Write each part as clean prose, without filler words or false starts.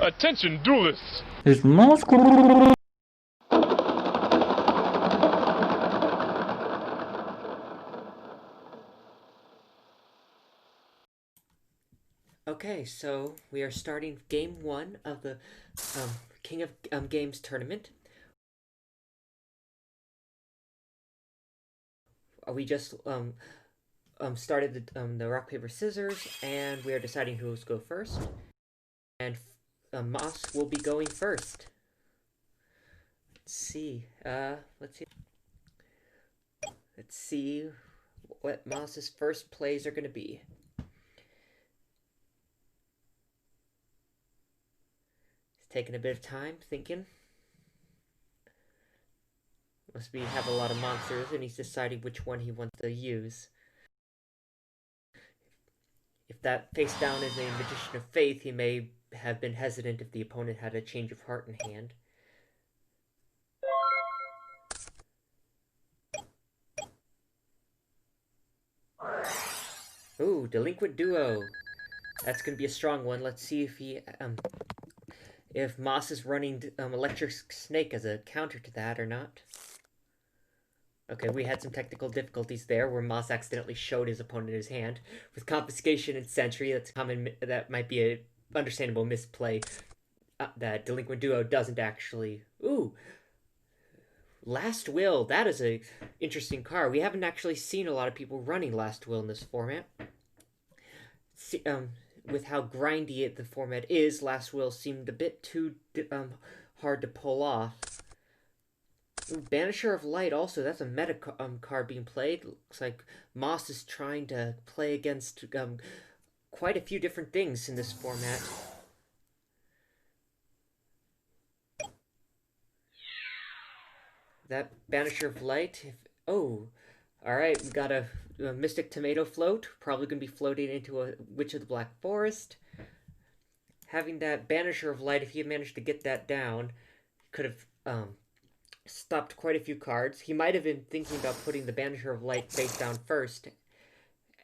Attention, duelists! It's MoSSkull. Okay, so we are starting game 1 of the King of Games tournament. We just started the rock paper scissors, and we are deciding who will go first. And Moss will be going first. Let's see. Let's see what Moss's first plays are going to be. He's taking a bit of time thinking. Must be have a lot of monsters, and he's deciding which one he wants to use. If that face down is a Magician of Faith, he may have been hesitant if the opponent had a Change of Heart in hand. Ooh, Delinquent Duo. That's gonna be a strong one. Let's see if Moss is running Electric Snake as a counter to that or not. Okay, we had some technical difficulties there where Moss accidentally showed his opponent his hand. With Confiscation and Sentry, that's common. That might be a understandable misplay. That Delinquent Duo doesn't actually. Ooh, Last Will. That is a interesting card. We haven't actually seen a lot of people running Last Will in this format. With how grindy the format is, Last Will seemed a bit too hard to pull off. Ooh, Banisher of Light also, that's a meta card being played. Looks like Moss is trying to play against quite a few different things in this format. That Banisher of Light, alright, we got a Mystic Tomato float, probably going to be floating into a Witch of the Black Forest. Having that Banisher of Light, if he had managed to get that down, could have stopped quite a few cards. He might have been thinking about putting the Banisher of Light face down first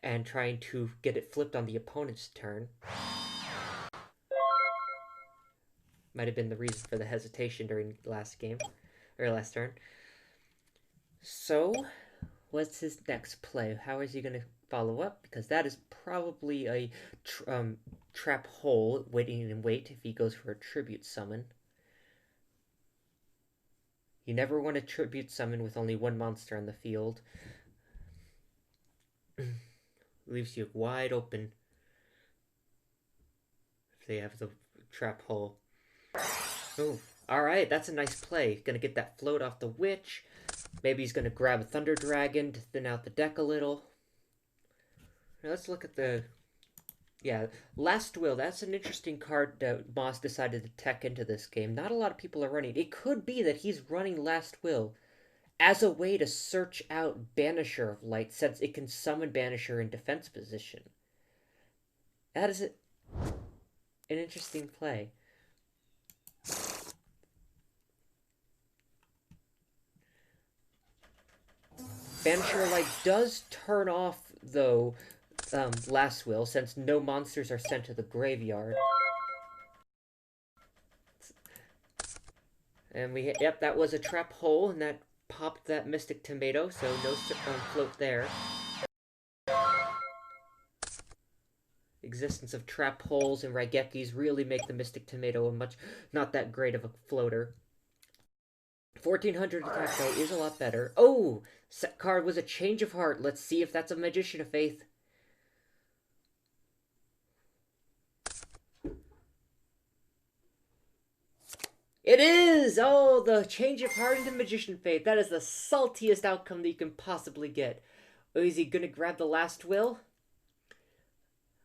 and trying to get it flipped on the opponent's turn. Might have been the reason for the hesitation during the last game, or last turn. So, what's his next play? How is he going to follow up? Because that is probably a trap hole waiting in wait if he goes for a tribute summon. You never want to tribute summon with only one monster on the field. Leaves you wide open if they have the trap hole. Oh, alright, that's a nice play. Gonna get that float off the Witch. Maybe he's gonna grab a Thunder Dragon to thin out the deck a little. Now let's look at the... Yeah, Last Will, that's an interesting card that Moss decided to tech into this game. Not a lot of people are running. It could be that he's running Last Will as a way to search out Banisher of Light, since it can summon Banisher in defense position. That is an interesting play. Banisher of Light does turn off, though, Last Will, since no monsters are sent to the graveyard. And yep, that was a trap hole, and that popped that Mystic Tomato, so no float there. Existence of trap holes and Raigekis really make the Mystic Tomato not that great of a floater. 1400 attack, though, is a lot better. Oh! Set card was a Change of Heart. Let's see if that's a Magician of Faith. It is! Oh, the Change of Heart into Magician of Faith. That is the saltiest outcome that you can possibly get. Oh, is he gonna grab the Last Will?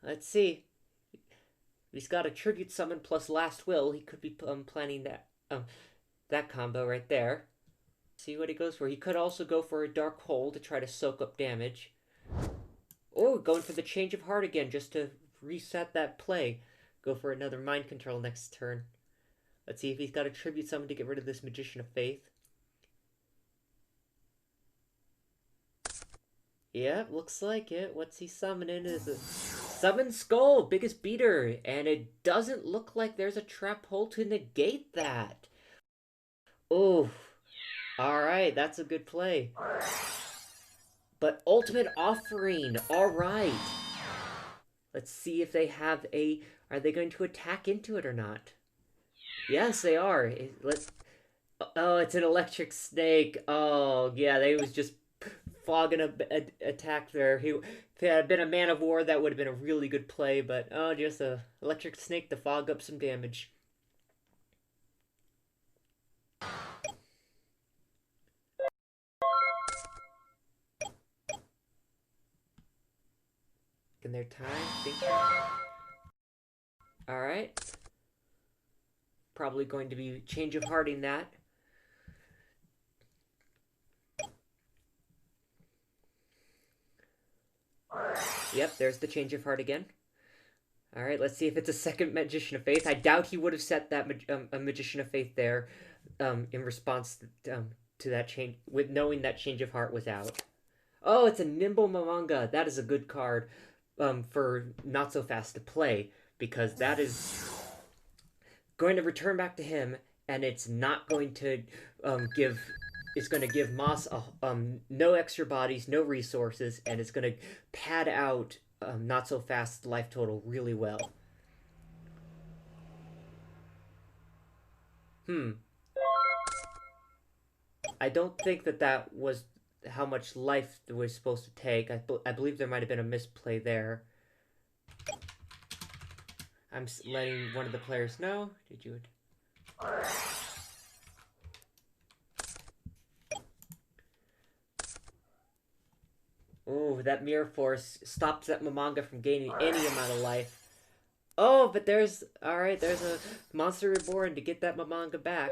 Let's see. He's got a Tribute Summon plus Last Will. He could be planning that combo right there. See what he goes for. He could also go for a Dark Hole to try to soak up damage. Or going for the Change of Heart again just to reset that play. Go for another Mind Control next turn. Let's see if he's got a Tribute Summon to get rid of this Magician of Faith. Yeah, looks like it. What's he summoning? Is a MoSSkull, biggest beater, and it doesn't look like there's a trap hole to negate that. Oh, alright, that's a good play. But ultimate offering, alright. Let's see if they have a... Are they going to attack into it or not? Yes, they are. Oh, it's an electric snake. Oh, yeah, they was just fogging a attack there. If it had been a man of war, that would have been a really good play, but oh, just a electric snake to fog up some damage. In their time, all right. Probably going to be change of hearting that. Yep, there's the change of heart again. All right, let's see if it's a second Magician of Faith. I doubt he would have set that a Magician of Faith there in response to that change, with knowing that change of heart was out. Oh, it's a Nimble Mamanga. That is a good card for NotSoFast to play, because that is going to return back to him, and it's not going to give... It's going to give Moss no extra bodies, no resources, and it's going to pad out NotSoFast's life total really well. I don't think that was how much life it was supposed to take. I believe there might have been a misplay there. I'm letting one of the players know. Did you... Oh, that Mirror Force stops that Mamanga from gaining any amount of life. Oh, but there's... Alright, there's a Monster Reborn to get that Mamanga back.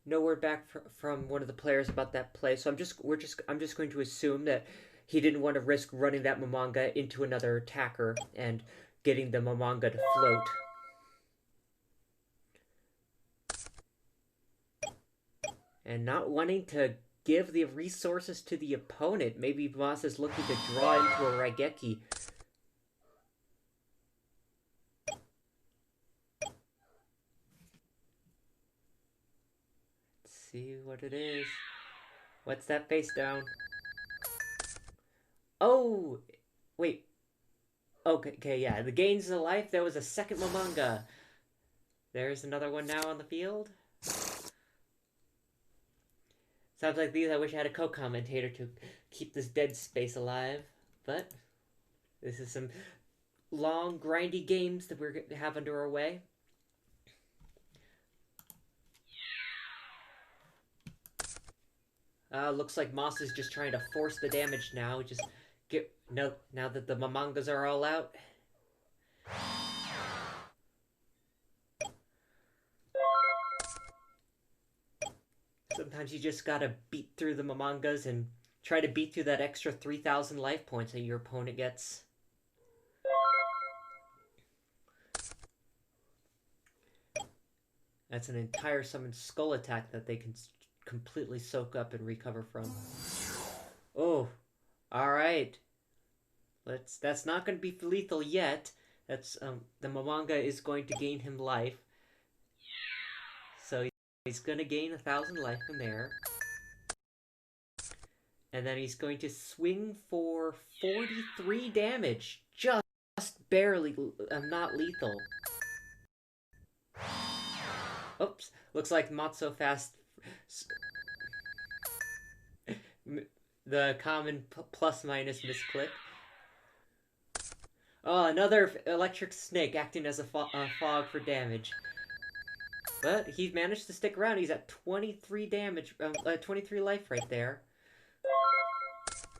No word back from one of the players about that play, so I'm just going to assume that he didn't want to risk running that Mamanga into another attacker and getting the Mamanga to float. And not wanting to give the resources to the opponent. Maybe Moss is looking to draw into a Raigeki. Let's see what it is. What's that face down? Oh! Wait. Okay, yeah. The gains of life, there was a second Mamanga. There's another one now on the field. Sounds like these I wish I had a co-commentator to keep this dead space alive. But this is some long, grindy games that we're going to have under our way. Looks like Moss is just trying to force the damage now. Just get... No, now that the Mamangas are all out. Sometimes you just gotta beat through the Mamangas and try to beat through that extra 3,000 life points that your opponent gets. That's an entire summoned skull attack that they can completely soak up and recover from. Oh, alright. That's not going to be lethal yet. That's, the Mamanga is going to gain him life. So he's going to gain 1,000 life from there. And then he's going to swing for 43 damage. Just barely, not lethal. Oops. Looks like NotSoFast... The common plus-minus misclick. Oh, another electric snake acting as a fog for damage. But he managed to stick around. He's at 23 damage, 23 life right there.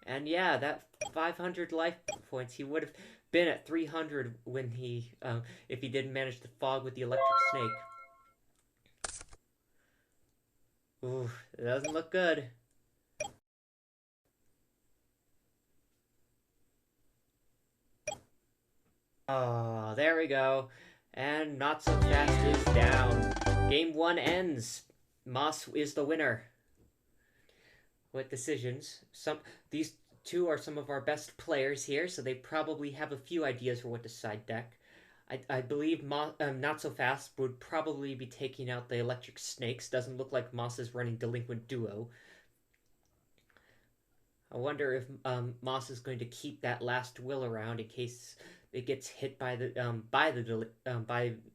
And yeah, that 500 life points, he would have been at 300 when he, if he didn't manage to fog with the electric snake. Ooh, it doesn't look good. Oh, there we go. And NotSoFast is down. Game 1 ends. Moss is the winner with decisions. These two are some of our best players here, so they probably have a few ideas for what to side deck. I believe NotSoFast would probably be taking out the Electric Snakes. Doesn't look like Moss is running Delinquent Duo. I wonder if Moss is going to keep that last will around in case it gets hit by by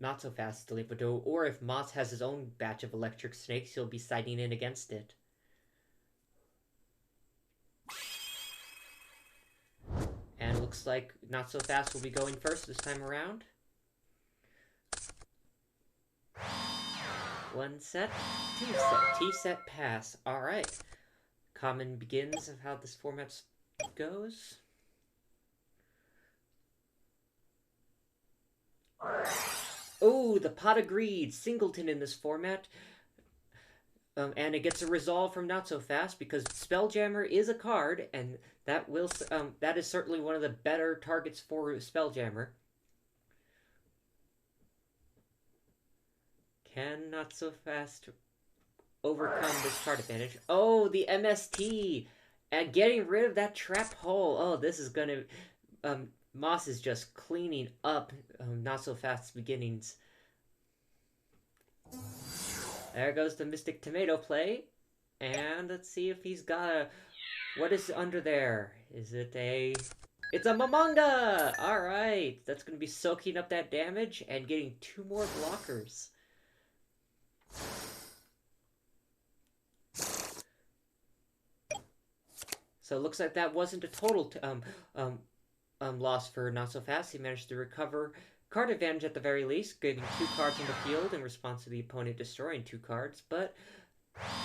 NotSoFast Delinquent Duo, or if Moss has his own batch of Electric Snakes, he'll be siding in against it. And it looks like NotSoFast will be going first this time around. One set, two set, T-set pass. Alright. Common begins of how this format goes. Oh, the Pot of Greed, Singleton in this format. And it gets a resolve from NotSoFast because Spelljammer is a card, and that is certainly one of the better targets for Spelljammer. Can NotSoFast overcome this card advantage? Oh, the MST! And getting rid of that trap hole. Oh, this is gonna... Moss is just cleaning up NotSoFast's beginnings. There goes the Mystic Tomato play. And let's see if he's got a... What is under there? Is it a... It's a Momonga! Alright, that's going to be soaking up that damage and getting 2 more blockers. So it looks like that wasn't a total loss for NotSoFast. He managed to recover card advantage at the very least, getting 2 cards on the field in response to the opponent destroying 2 cards, but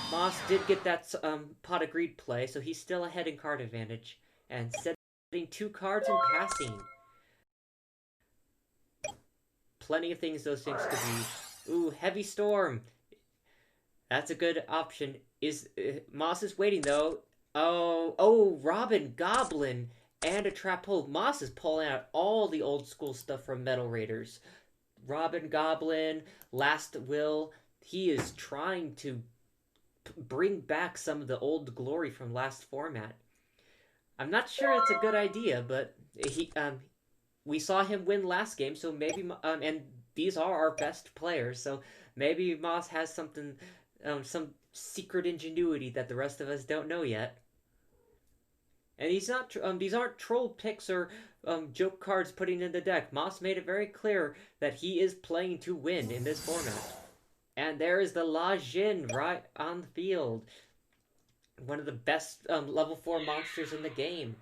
Moss did get that Pot of Greed play, so he's still ahead in card advantage, and setting 2 cards and passing. Plenty of things those things could be. Ooh, Heavy Storm. That's a good option. Moss is waiting, though. Oh, Robin, Goblin, and a Trap Hole. Moss is pulling out all the old school stuff from Metal Raiders. Robin, Goblin, Last Will. He is trying to bring back some of the old glory from last format. I'm not sure it's a good idea, but we saw him win last game, so maybe and these are our best players, so maybe Moss has something, some secret ingenuity that the rest of us don't know yet. And these aren't troll picks or joke cards putting in the deck. Moss made it very clear that he is playing to win in this format. And there is the La Jin right on the field. One of the best level 4 monsters in the game.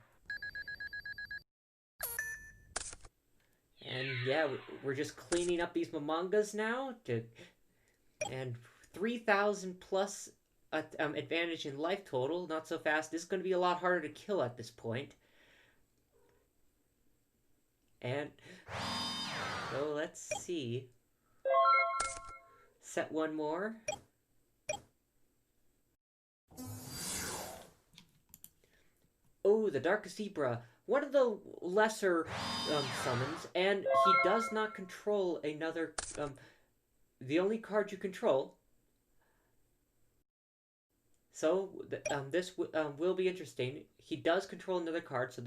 And yeah, we're just cleaning up these Momongas now. And 3,000 plus advantage in life total. NotSoFast. This is going to be a lot harder to kill at this point. And so let's see. Set one more. Oh, the Dark Zebra. One of the lesser summons, and he does not control another... the only card you control. So, this will be interesting. He does control another card, so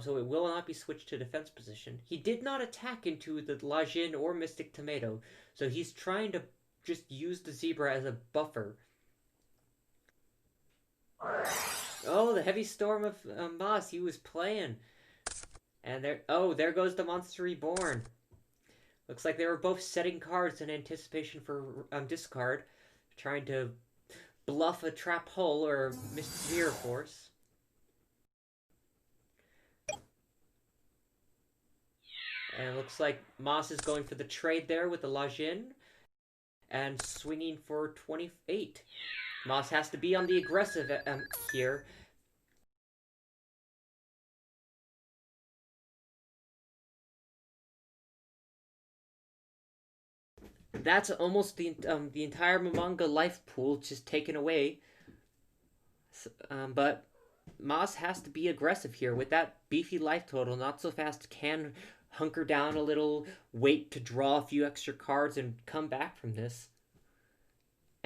so it will not be switched to defense position. He did not attack into the La Jin or Mystic Tomato, so he's trying to just use the Zebra as a buffer. Oh, the Heavy Storm of Moss, he was playing. And there goes the Monster Reborn. Looks like they were both setting cards in anticipation for discard, trying to bluff a Trap Hole or Mystic Mirror Force. And it looks like Moss is going for the trade there with the La Jin and swinging for 28. Moss has to be on the aggressive here. That's almost the entire Momonga life pool just taken away. But Moss has to be aggressive here with that beefy life total. NotSoFast can hunker down a little, wait to draw a few extra cards, and come back from this.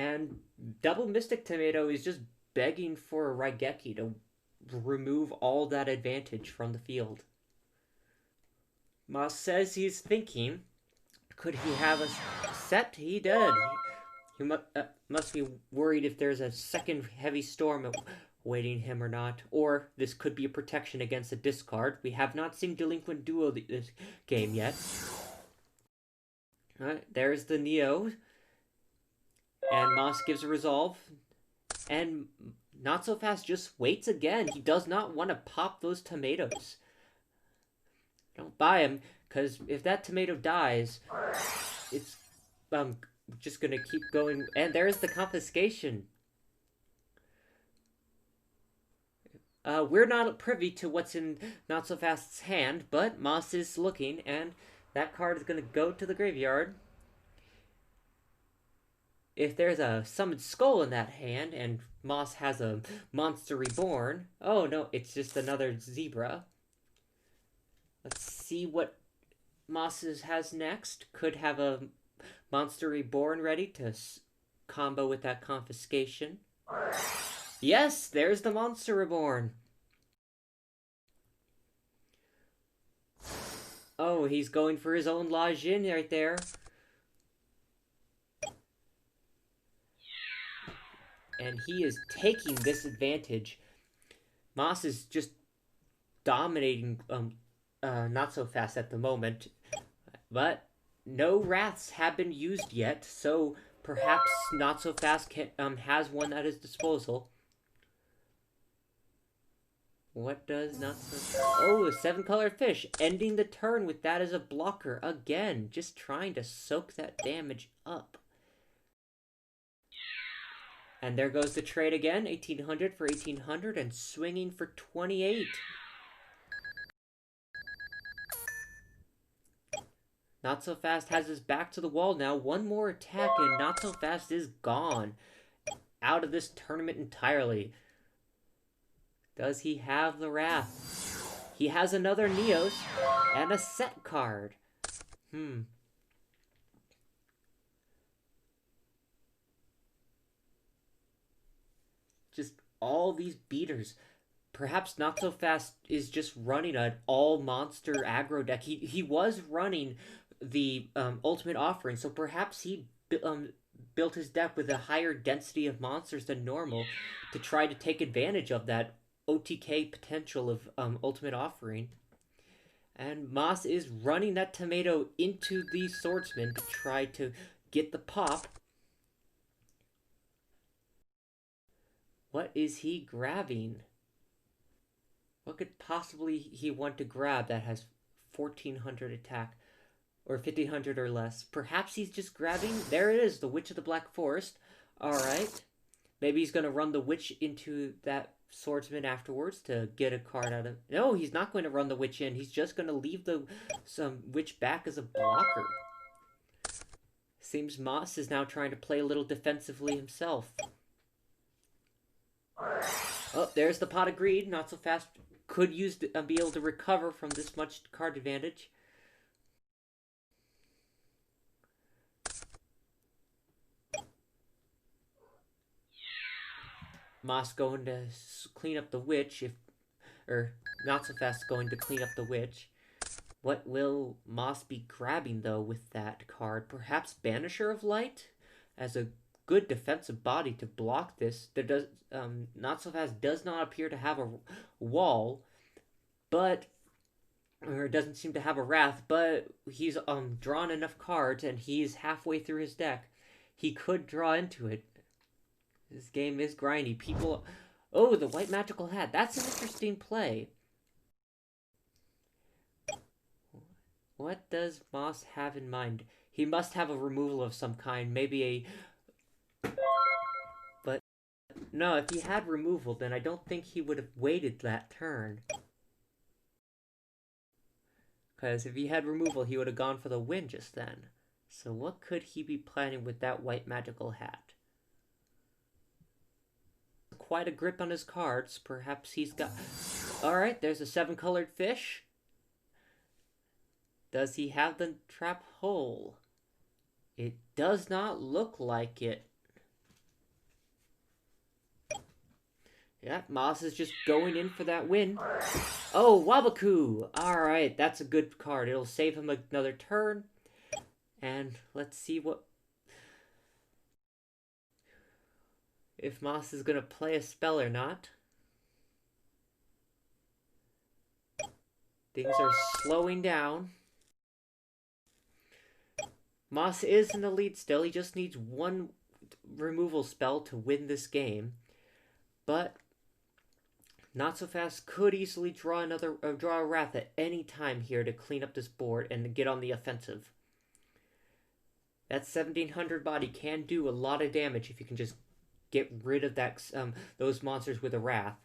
And Double Mystic Tomato is just begging for a Raigeki to remove all that advantage from the field. Moss says he's thinking, could he have a set? He did. He must be worried if there's a second heavy storm awaiting him or not. Or this could be a protection against a discard. We have not seen Delinquent Duo this game yet. Alright, there's the Neo. And Moss gives a resolve. And NotSoFast just waits again. He does not want to pop those tomatoes. Don't buy him, because if that tomato dies, it's just gonna keep going. And there's the confiscation. We're not privy to what's in NotSoFast's hand, but Moss is looking, and that card is gonna go to the graveyard. If there's a summoned skull in that hand, and Moss has a monster reborn, oh no, it's just another zebra. Let's see what Moss has next. Could have a monster reborn ready to combo with that confiscation. Yes, there's the monster reborn. Oh, he's going for his own Lajin right there. And he is taking this advantage. Moss is just dominating NotSoFast at the moment. But no wraths have been used yet, so perhaps NotSoFast has one at his disposal. What does NotSoFast... Oh, a 7-colored fish. Ending the turn with that as a blocker. Again, just trying to soak that damage up. And there goes the trade again. 1800 for 1800 and swinging for 28. NotSoFast has his back to the wall now. One more attack and NotSoFast is gone. Out of this tournament entirely. Does he have the Wrath? He has another Neos and a set card. Just all these beaters. Perhaps NotSoFast is just running an all-monster aggro deck. He was running the Ultimate Offering, so perhaps he built his deck with a higher density of monsters than normal to try to take advantage of that OTK potential of Ultimate Offering. And Moss is running that tomato into the Swordsman to try to get the pop. What is he grabbing? What could possibly he want to grab that has 1400 attack? Or 1500 or less? Perhaps he's just grabbing... There it is, the Witch of the Black Forest. Alright. Maybe he's going to run the Witch into that Swordsman afterwards to get a card out of... No, he's not going to run the Witch in. He's just going to leave the Witch back as a blocker. Seems Moss is now trying to play a little defensively himself. Oh, there's the Pot of Greed. NotSoFast could be able to recover from this much card advantage. Moss going to clean up the Witch, or NotSoFast going to clean up the Witch. What will Moss be grabbing, though, with that card? Perhaps Banisher of Light? As a good defensive body to block this. NotSoFast does not appear to have a wall, but... Or doesn't seem to have a Wrath, but he's drawn enough cards, and he's halfway through his deck. He could draw into it. This game is grindy. People... Oh, the White Magical Hat. That's an interesting play. What does Moss have in mind? He must have a removal of some kind. Maybe a... But... No, if he had removal, then I don't think he would have waited that turn. Because if he had removal, he would have gone for the win just then. So what could he be planning with that White Magical Hat? Quite a grip on his cards. Perhaps he's got... Alright, there's a 7-colored fish. Does he have the trap hole? It does not look like it. Yeah, Moss is just going in for that win. Oh, Wabaku! Alright, that's a good card. It'll save him another turn. And let's see what... if Moss is going to play a spell or not. Things are slowing down. Moss is in the lead still. He just needs one removal spell to win this game. But NotSoFast could easily draw a Wrath at any time here to clean up this board and get on the offensive. That 1700 body can do a lot of damage if you can just get rid of those monsters with a Wrath.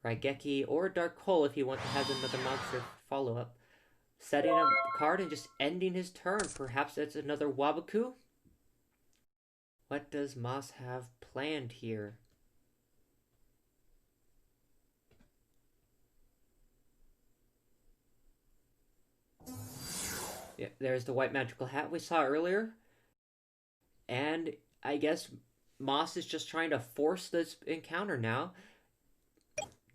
Raigeki or Dark Hole if you want to have another monster follow-up. Setting a card and just ending his turn. Perhaps that's another Wabaku? What does Moss have planned here? Yeah, there's the white magical hat we saw earlier. And I guess Moss is just trying to force this encounter now.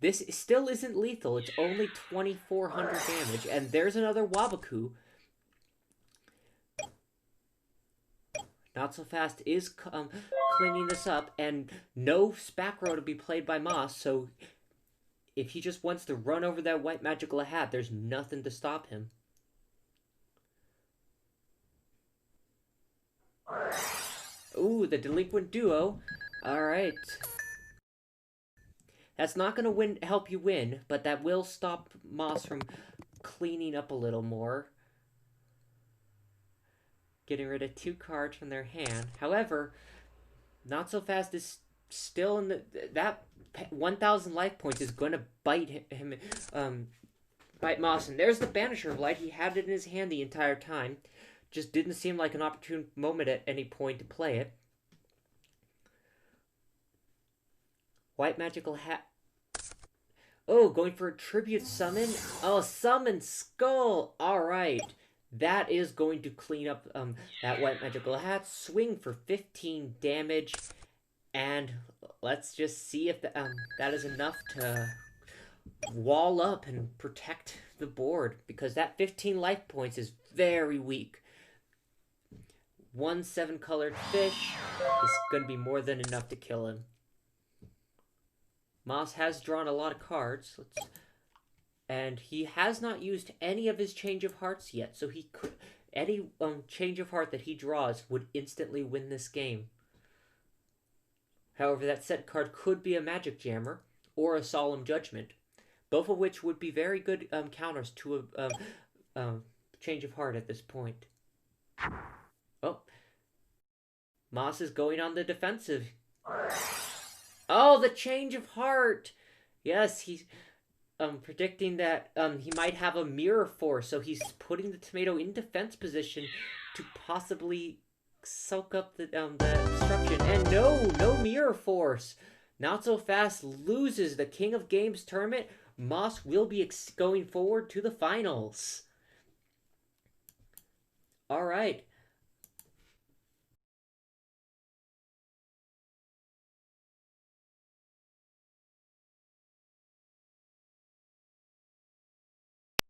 This still isn't lethal. It's only 2,400 damage. And there's another Wabaku. NotSoFast is cleaning this up. And no Spack Row to be played by Moss. So if he just wants to run over that white magical hat, there's nothing to stop him. Ooh, the Delinquent Duo. Alright. That's not going to help you win, but that will stop Moss from cleaning up a little more. Getting rid of 2 cards from their hand. However, NotSoFast is still in that 1,000 life points is going to bite him, bite Moss. And there's the Banisher of Light. He had it in his hand the entire time. Just didn't seem like an opportune moment at any point to play it. White magical hat. Oh, going for a tribute summon. Oh, summon skull. All right, that is going to clean up that white magical hat. Swing for 15 damage, and let's just see if that is enough to wall up and protect the board, because that 15 life points is very weak. 1 7-colored fish is going to be more than enough to kill him. Moss has drawn a lot of cards, and he has not used any of his Change of Hearts yet, so he could any Change of Heart that he draws would instantly win this game. However, that set card could be a Magic Jammer or a Solemn Judgment, both of which would be very good counters to a Change of Heart at this point. Oh, Moss is going on the defensive. Oh, the Change of Heart! Yes, he's predicting that he might have a Mirror Force, so he's putting the tomato in defense position to possibly soak up the destruction. And no Mirror Force! NotSoFast loses the King of Games tournament. Moss will be going forward to the finals. Alright.